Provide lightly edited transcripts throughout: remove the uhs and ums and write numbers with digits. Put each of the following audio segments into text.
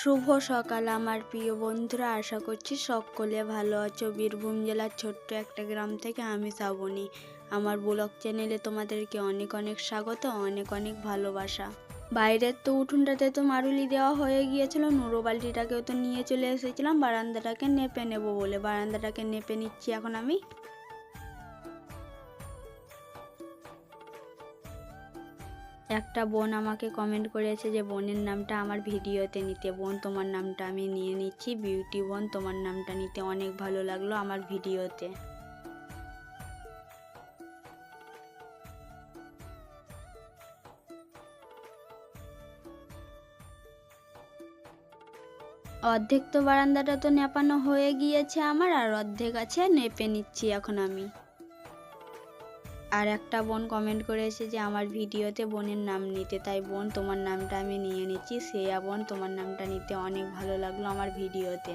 শুভ সকাল আমার প্রিয় বন্ধুরা, আশা করছি সকলে ভালো আছো। বীরভূম জেলার ছোট্ট একটা গ্রাম থেকে আমি শ্রাবণী। আমার ব্লগ চ্যানেলে তোমাদেরকে অনেক অনেক স্বাগত, অনেক অনেক ভালোবাসা। বাইরের তো উঠোনটাতে তো মারুলি দেওয়া হয়ে গিয়েছিল, নুরো বালতিটাকেও তো নিয়ে চলে এসেছিলাম বারান্দাটাকে নেপে নেব বলে। বারান্দাটাকে নেপে নিচ্ছি এখন আমি। একটা বোন আমাকে কমেন্ট করেছে যে বোনের নামটা আমার ভিডিওতে নিতে। বোন, তোমার নামটা আমি নিয়ে নিচ্ছি। বিউটি বোন, তোমার নামটা নিতে অনেক ভালো লাগলো আমার ভিডিওতে। অর্ধেক তো বারান্দাটা তো নেপানো হয়ে গিয়েছে আমার, আর অর্ধেক আছে, নেপে নিচ্ছি এখন আমি। আর একটা বোন কমেন্ট করেছে যে আমার ভিডিওতে বোনের নাম নিতে, তাই বোন তোমার নামটা আমি নিয়ে নিচ্ছি। শ্রেয়া বোন, তোমার নামটা নিতে অনেক ভালো লাগলো আমার ভিডিওতে।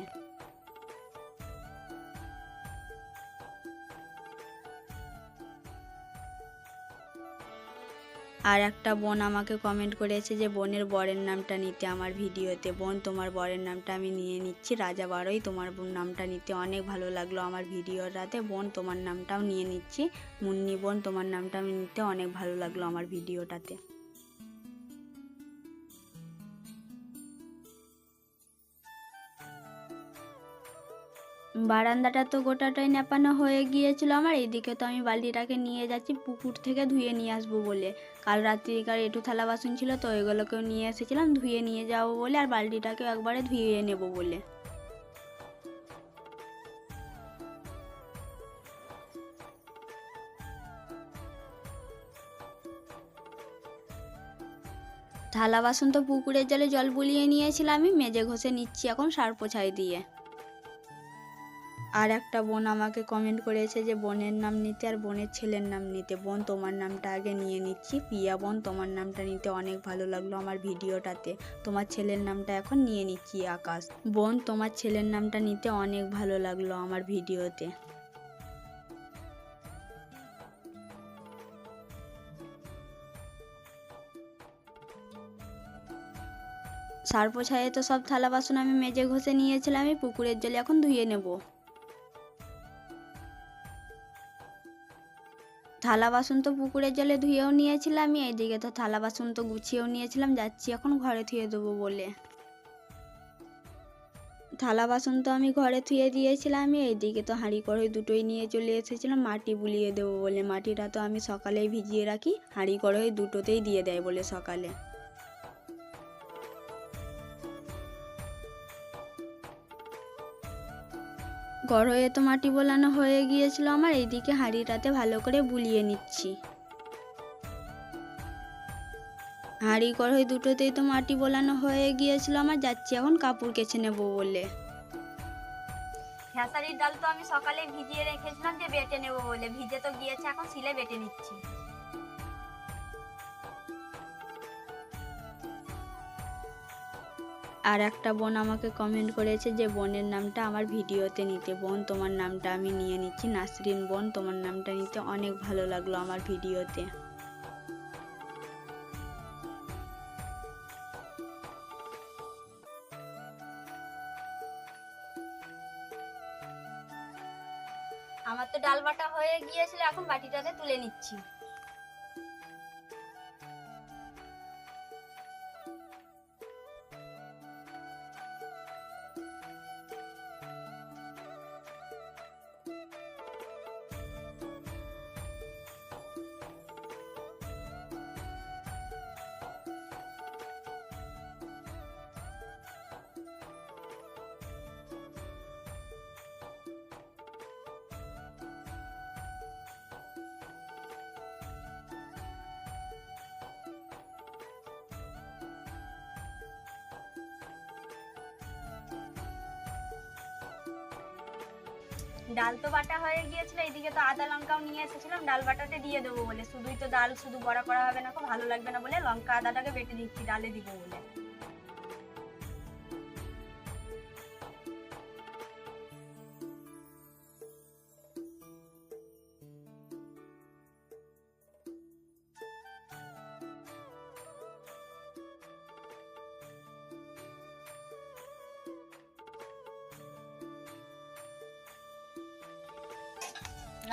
আর একটা বোন আমাকে কমেন্ট করেছে যে বোনের বরের নামটা নিতে আমার ভিডিওতে। বোন, তোমার বরের নামটা আমি নিয়ে নিচ্ছি। রাজা বারোই, তোমার নামটা নিতে অনেক ভালো লাগলো আমার ভিডিওটাতে। বোন, তোমার নামটাও নিয়ে নিচ্ছি। মুন্নি বোন, তোমার নামটা আমি নিতে অনেক ভালো লাগলো আমার ভিডিওটাতে। বারান্দাটা তো গোটাটাই নেপানো হয়ে গিয়েছিল আমার। এইদিকে তো আমি বালতিটাকে নিয়ে যাচ্ছি পুকুর থেকে ধুয়ে নিয়ে আসবো বলে। কাল রাত্রিকার একটু থালা বাসন ছিল তো ওইগুলোকেও নিয়ে এসেছিলাম ধুয়ে নিয়ে যাবো বলে, আর বালতিটাকেও একবারে ধুয়ে নেব বলে। থালা বাসন তো পুকুরের জলে জল বুলিয়ে নিয়েছিলাম আমি, মেজে ঘষে নিচ্ছি এখন সার পোছাই দিয়ে। আর একটা বোন আমাকে কমেন্ট করেছে যে বোনের নাম নিতে আর বোনের ছেলের নাম নিতে। বোন, তোমার নামটা আগে নিয়ে নিচ্ছি। পিয়া বোন, তোমার নামটা নিতে অনেক ভালো লাগলো আমার ভিডিওটাতে। তোমার ছেলের নামটা এখন নিয়ে নিচ্ছি আকাশ। বোন, তোমার ছেলের নামটা নিতে অনেক ভালো লাগলো আমার ভিডিওতে। সার পোছায়ে তো সব থালা বাসন আমি মেজে ঘষে নিয়েছিলাম, আমি পুকুরের জলে এখন ধুয়ে নেব। থালা বাসন তো পুকুরের জলে ধুয়েও নিয়েছিলাম আমি, এইদিকে তো থালা বাসন তো গুছিয়েও নিয়েছিলাম, যাচ্ছি এখন ঘরে ধুয়ে দেবো বলে। থালা বাসন তো আমি ঘরে ধুয়ে দিয়েছিলাম আমি, এইদিকে তো হাঁড়ি কড়াই দুটোই নিয়ে চলে এসেছিলাম মাটি বুলিয়ে দেবো বলে। মাটিটা তো আমি সকালেই ভিজিয়ে রাখি, হাঁড়ি কড়াই দুটোতেই দিয়ে দেয় বলে সকালে। কড়াইয়ে তো মাটি বোলানো হয়ে গিয়েছিল আমার, এইদিকে হাঁড়িটাতে ভালো করে বুলিয়ে নিচ্ছি। হাঁড়ি কড়াই দুটোতেই তো মাটি বোলানো হয়ে গিয়েছিল আমার, যাচ্ছি এখন কাপড় কেচে নেব বলে। খেসারির ডাল তো আমি সকালে ভিজিয়ে রেখেছিলাম যে বেটে নেব বলে, ভিজে তো গিয়েছে, এখন সিলে বেটে নিচ্ছি। আর একটা বোন আমাকে কমেন্ট করেছে যে বোনের নামটা আমার ভিডিওতে নিতে। বোন, তোমার নামটা আমি নিয়ে নিচ্ছি। নাসরিন বোন, তোমার নামটা নিতে অনেক ভালো লাগলো আমার ভিডিওতে। আমার তো ডাল বাটা হয়ে গিয়েছিল, এখন বাটিটাতে তুলে নিচ্ছি। ডাল তো বাটা হয়ে গিয়েছিল, এইদিকে তো আদা লঙ্কাও নিয়ে এসেছিলাম ডাল বাটাতে দিয়ে দেবো বলে। শুধুই তো ডাল শুধু বড়া করা হবে না, খুব ভালো লাগবে না বলে লঙ্কা আদাটাকে বেটে দিচ্ছি ডালে দিব বলে।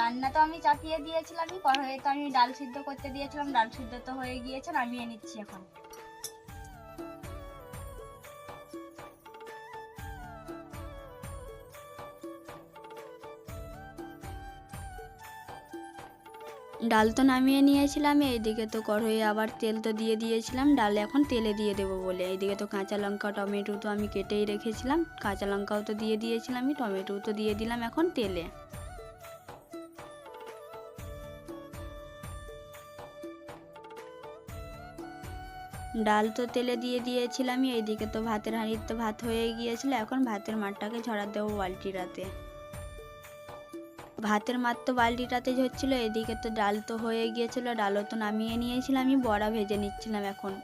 রান্না তো আমি চাপিয়ে দিয়েছিলাম, কড়াইয়ে তো আমি ডাল সিদ্ধ করতে দিয়েছিলাম, ডাল সিদ্ধ তো হয়ে গিয়েছে, নামিয়ে নিচ্ছি এখন। ডাল তো নামিয়ে নিয়েছিলাম, এইদিকে তো কড়াইয়ে আবার তেল তো দিয়ে দিয়েছিলাম, ডাল এখন তেলে দিয়ে দেবো বলে। এইদিকে তো কাঁচা লঙ্কা টমেটো তো আমি কেটেই রেখেছিলাম, কাঁচা লঙ্কাও তো দিয়ে দিয়েছিলাম, আমি টমেটো তো দিয়ে দিলাম এখন তেলে। ডাল তো তেলে দিয়ে দিয়েছিলাম, এইদিকে তো ভাতের হাঁড়ির তো ভাত হয়ে গিয়েছিল, এখন ভাতের মাঠটাকে ঝরা দেবো বালতিটাতে। ভাতের মাঠ তো বালতিটাতে ঝরছিল, এদিকে তো ডাল তো হয়ে গিয়েছিল, ডালও তো নামিয়ে নিয়েছিলাম, আমি বড়া ভেজে নিচ্ছিলাম এখন।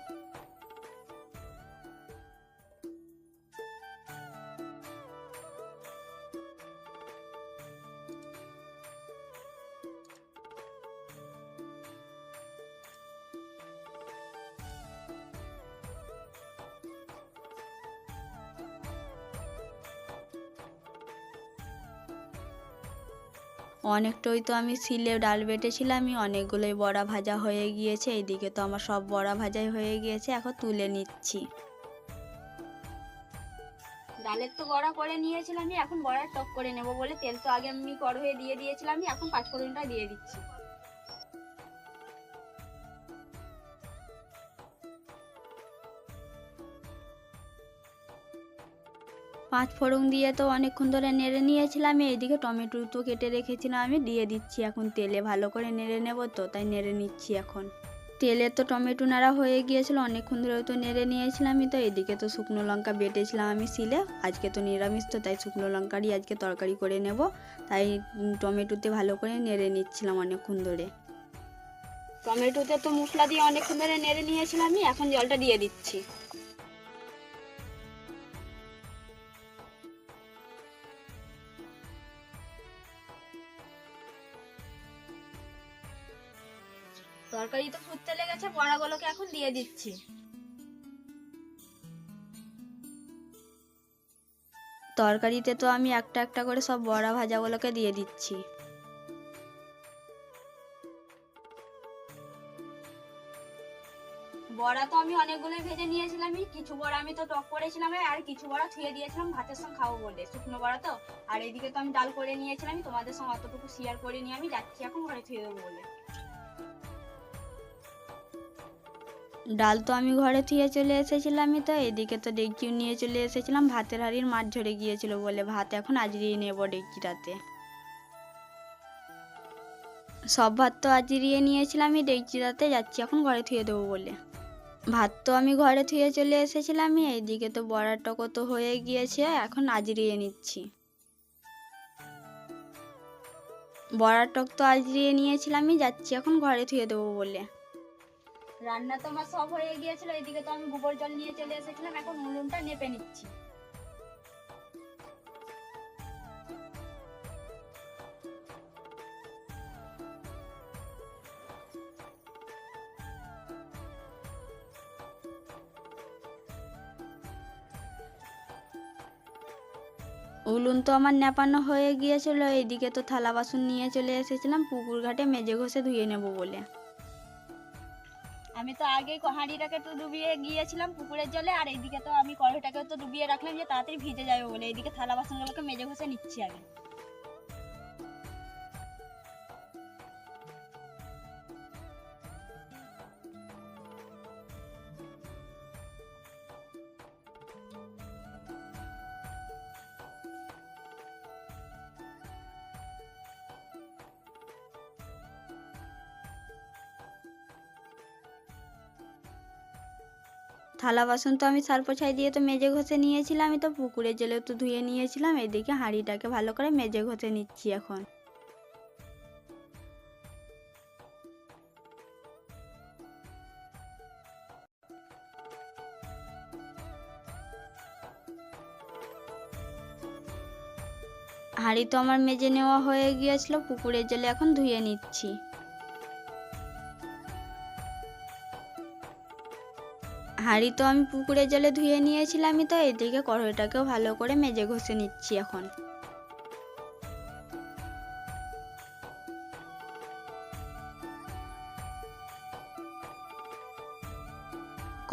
অনেকটাই তো আমি শিলে ডাল বেটেছিলাম, আমি অনেকগুলোই বড়া ভাজা হয়ে গিয়েছে, এইদিকে তো আমার সব বড়া ভাজাই হয়ে গিয়েছে, এখন তুলে নিচ্ছি। ডালের তো বড়া করে নিয়েছিলাম, আমি এখন বড়ার টক করে নেব বলে তেল তো আগে আমি কড়াইয়ে দিয়ে দিয়েছিলাম, আমি এখন পাঁচফোড়নটা দিয়ে দিচ্ছি। পাঁচ ফোড়ন দিয়ে তো অনেকক্ষণ ধরে নেড়ে নিয়েছিলাম, এইদিকে টমেটো তো কেটে রেখেছিলাম, আমি দিয়ে দিচ্ছি এখন তেলে, ভালো করে নেড়ে নেব তো তাই নেড়ে নিচ্ছি এখন। তেলে তো টমেটো নাড়া হয়ে গিয়েছিল, অনেকক্ষণ ধরে তো নেড়ে নিয়েছিলাম আমি, তো এদিকে তো শুকনো লঙ্কা বেটেছিলাম আমি শিলে, আজকে তো নিরামিষ তো তাই শুকনো লঙ্কারই আজকে তরকারি করে নেব, তাই টমেটোতে ভালো করে নেড়ে নিচ্ছিলাম অনেকক্ষণ ধরে। টমেটোতে তো মশলা দিয়ে অনেকক্ষণ ধরে নেড়ে নিয়েছিলাম আমি, এখন জলটা দিয়ে দিচ্ছি। তরকারি তো ফুটতে লেগেছে, বড়াগুলোকে এখন দিয়ে দিচ্ছি। তরকারিতে তো আমি একটা একটা করে সব বড়া ভাজাগুলোকে দিয়ে দিচ্ছি। বড়া তো আমি অনেকগুলোই ভেজে নিয়েছিলাম, কিছু বড়া আমি তো টক করেছিলাম, আর কিছু বড়া ছুঁয়ে দিয়েছিলাম ভাতের সঙ্গে খাবো বলে, শুকনো বড়া তো। আর এইদিকে তো আমি ডাল করে নিয়েছিলাম, তোমাদের সঙ্গে অতটুকু শেয়ার করে নিয়ে আমি যাচ্ছি এখন ঘরে ছুঁয়ে দেবো বলে। ডাল তো আমি ঘরে থুয়ে চলে এসেছিলাম, তো এদিকে তো ডেকচিও নিয়ে চলে এসেছিলাম, ভাতের হাঁড়ির মাছ ঝরে গিয়েছিল বলে ভাত এখন আজরিয়ে নেব ডেকচিটাতে। সব ভাত তো আজরিয়ে নিয়েছিলাম, আমি ডেকচিটাতে যাচ্ছি এখন ঘরে থুয়ে দেবো বলে। ভাত তো আমি ঘরে থুয়ে চলে এসেছিলাম, এইদিকে তো বড়ার টকো তো হয়ে গিয়েছে, এখন আজরিয়ে নিচ্ছি। বড়ার টক তো আজরিয়ে নিয়েছিলাম, আমি যাচ্ছি এখন ঘরে থুয়ে দেবো বলে। রান্না তো আমার সব হয়ে গিয়েছিল, এদিকে তো আমি গোবর জল নিয়ে চলে এসেছিলাম, এখন উনুনটা নেপে নিচ্ছি। উলুন তো আমার নেপানো হয়ে গিয়েছিল, এইদিকে তো থালা বাসন নিয়ে চলে এসেছিলাম পুকুর ঘাটে মেজে ঘষে ধুয়ে নেব বলে। আমি তো আগে হাঁড়িটাকে তো ডুবিয়ে গিয়েছিলাম পুকুরের জলে, আর এইদিকে তো আমি কড়াইটাকে তো ডুবিয়ে রাখলাম যে তাড়াতাড়ি ভিজে যাবে বলে, এইদিকে থালা বাসনগুলোকে মেজে ঘষে নিচ্ছি আগে। থালা বাসন তো আমি সার্ফ ছাই দিয়ে তো মেজে ঘষে নিয়েছিলাম, আমি তো পুকুরের জলেও তো ধুয়ে নিয়েছিলাম, এদিকে হাঁড়িটাকে ভালো করে মেজে ঘষে নিচ্ছি এখন। হাঁড়ি তো আমার মেজে নেওয়া হয়ে গিয়েছিল, পুকুরের জলে এখন ধুয়ে নিচ্ছি। হাঁড়ি তো আমি পুকুরের জলে ধুয়ে নিয়েছিলাম, আমি তো এদিকে কড়াইটাকেও ভালো করে মেজে ঘষে নিচ্ছি এখন।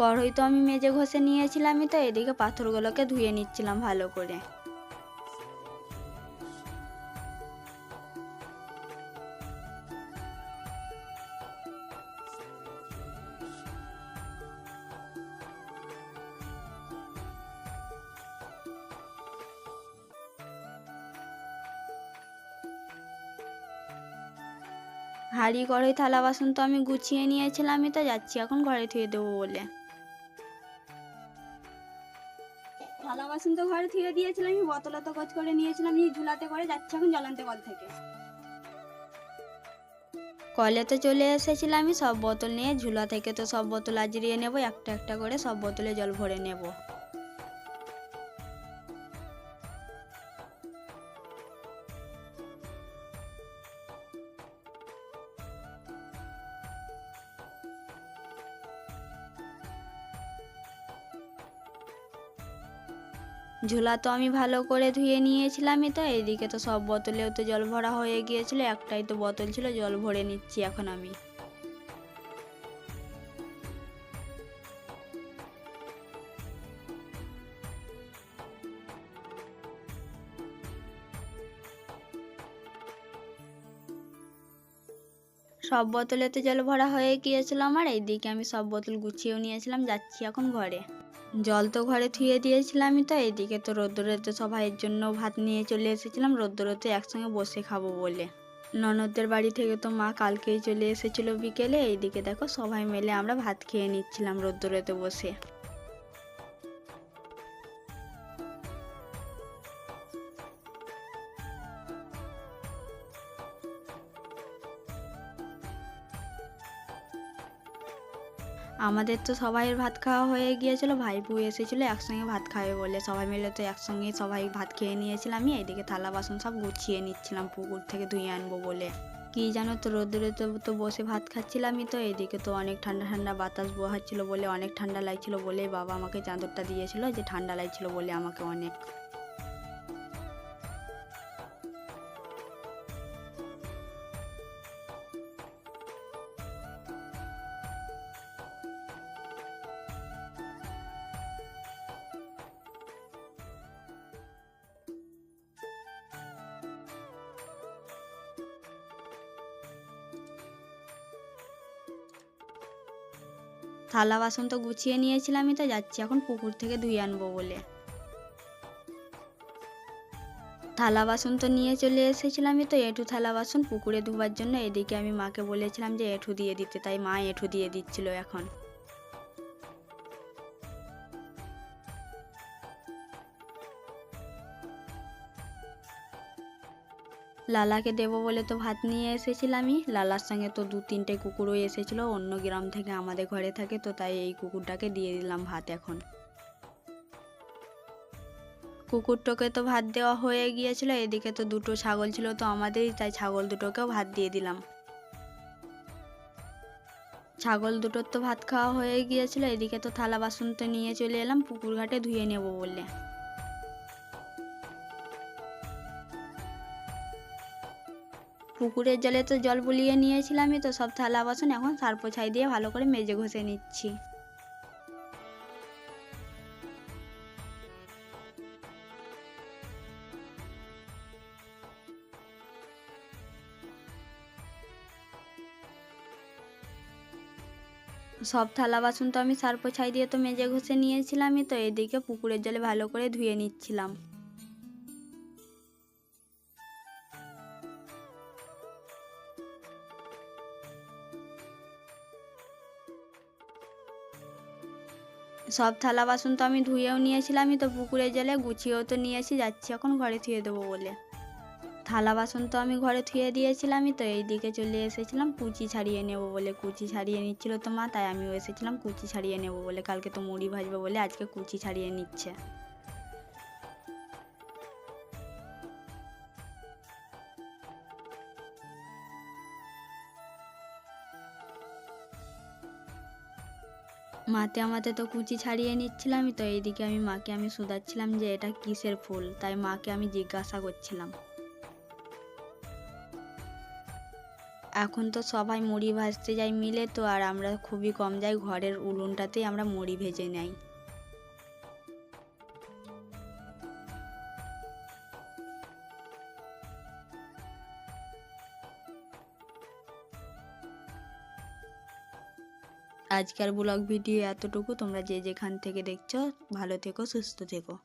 কড়াই তো আমি মেজে ঘষে নিয়েছিলামই, তো এদিকে পাথরগুলোকে ধুয়ে নিচ্ছিলাম ভালো করে। হাঁড়ি কড়াই থালা বাসন তো আমি গুছিয়ে নিয়েছিলামই, তো যাচ্ছি এখন ঘরে ধুয়ে দেবো বলে। থালা বাসন তো ঘরে ধুয়ে দিয়েছিলাম, আমি বোতলে তো গোছ করে নিয়েছিলাম, এই ঝুলাতে করে যাচ্ছি এখন জল আনতে কল থেকে। কলে তো চলে এসেছিলাম, আমি সব বোতল নিয়ে ঝুলা থেকে তো সব বোতল আজরিয়ে নেব, একটা একটা করে সব বোতলে জল ভরে নেব। ঝুলা তো আমি ভালো করে ধুয়ে নিয়েছিলামই, তো এইদিকে তো সব বোতলেও তো জল ভরা হয়ে গিয়েছিল, একটাই তো বোতল ছিল, জল ভরে নিচ্ছি এখন আমি। সব বোতলে তো জল ভরা হয়ে গিয়েছিল আমার, এইদিকে আমি সব বোতল গুছিয়েও নিয়েছিলাম, যাচ্ছি এখন ঘরে। জল তো ঘরে ধুয়ে দিয়েছিলামই, তো এইদিকে তো রোদ্দুরে তো সবাইয়ের জন্য ভাত নিয়ে চলে এসেছিলাম, রোদ্দুরে তো একসঙ্গে বসে খাবো বলে। ননদদের বাড়ি থেকে তো মা কালকেই চলে এসেছিল বিকেলে, এইদিকে দেখো সবাই মিলে আমরা ভাত খেয়ে নিচ্ছিলাম রোদ্দুরেতে বসে। আমাদের তো সবাইয়ের ভাত খাওয়া হয়ে গিয়েছিল, ভাইপু এসেছিল একসঙ্গে ভাত খাবে বলে, সবাই মিলে তো একসঙ্গে সবাই ভাত খেয়ে নিয়েছিলাম। আমি এইদিকে থালা বাসন সব গুছিয়ে নিচ্ছিলাম পুকুর থেকে ধুয়ে আনবো বলে। কি জানো তো রোদ্দুরে তো বসে ভাত খাচ্ছিলামই, তো এইদিকে তো অনেক ঠান্ডা ঠান্ডা বাতাস বহাচ্ছিল বলে অনেক ঠান্ডা লাগছিল বলে বাবা আমাকে চাদরটা দিয়েছিল, যে ঠান্ডা লাগছিল বলে আমাকে অনেক। থালা বাসন তো গুছিয়ে নিয়েছিলামই, তো যাচ্ছি এখন পুকুর থেকে ধুয়ে আনবো বলে। থালা বাসন তো নিয়ে চলে এসেছিলামই, তো এঁঠু থালা বাসন পুকুরে ধোবার জন্য, এদিকে আমি মাকে বলেছিলাম যে এঁঠু দিয়ে দিতে, তাই মা এঁঠু দিয়ে দিচ্ছিল এখন। লালাকে দেবো বলে তো ভাত নিয়ে এসেছিলামই, লালার সঙ্গে তো 2-3টে কুকুরও এসেছিলো অন্য গ্রাম থেকে, আমাদের ঘরে থাকে তো, তাই এই কুকুরটাকে দিয়ে দিলাম ভাত এখন। কুকুরটাকে তো ভাত দেওয়া হয়ে গিয়েছিল, এদিকে তো 2টো ছাগল ছিল তো আমাদেরই, তাই ছাগল দুটোকেও ভাত দিয়ে দিলাম। ছাগল দুটোর তো ভাত খাওয়া হয়ে গিয়েছিল, এদিকে তো থালা বাসন তো নিয়ে চলে এলাম পুকুর ঘাটে ধুয়ে নেব বলে। পুকুরের জলে তো জল বুলিয়ে নিয়েছিলামই, তো সব থালা বাসন এখন সার্ফ ছাই দিয়ে ভালো করে মেজে ঘষে নিচ্ছি। সব থালা বাসন তো আমি সার্ফ ছাই দিয়ে তো মেজে ঘষে নিয়েছিলামই, তো এদিকে পুকুরের জলে ভালো করে ধুয়ে নিচ্ছিলাম। সব থালা বাসন তো আমি ধুয়েও নিয়েছিলামই, তো পুকুরের জলে গুছিয়েও তো নিয়েছি, যাচ্ছি এখন ঘরে ধুয়ে দেবো বলে। থালা বাসন তো আমি ঘরে ধুয়ে দিয়েছিলামই, তো এই দিকে চলে এসেছিলাম কুচি ছাড়িয়ে নেব বলে, কুচি ছাড়িয়ে নিচ্ছিল তো মা, তাই আমিও এসেছিলাম কুচি ছাড়িয়ে নেব বলে, কালকে তো মুড়ি ভাজবে বলে আজকে কুচি ছাড়িয়ে নিচ্ছে। মাতে আমাতে তো কুচি ছাড়িয়ে নিচ্ছিলামই, তো এইদিকে আমি মাকে আমি শুধাচ্ছিলাম যে এটা কিসের ফুল, তাই মাকে আমি জিজ্ঞাসা করছিলাম। এখন তো সবাই মুড়ি ভাজতে যায় মিলে, তো আর আমরা খুবই কম যাই, ঘরের উনুনটাতেই আমরা মুড়ি ভেজে নেই। আজকের ব্লগ ভিডিও এতটুকু। তোমরা যে যেখান থেকে দেখছো ভালো থেকো, সুস্থ থেকো।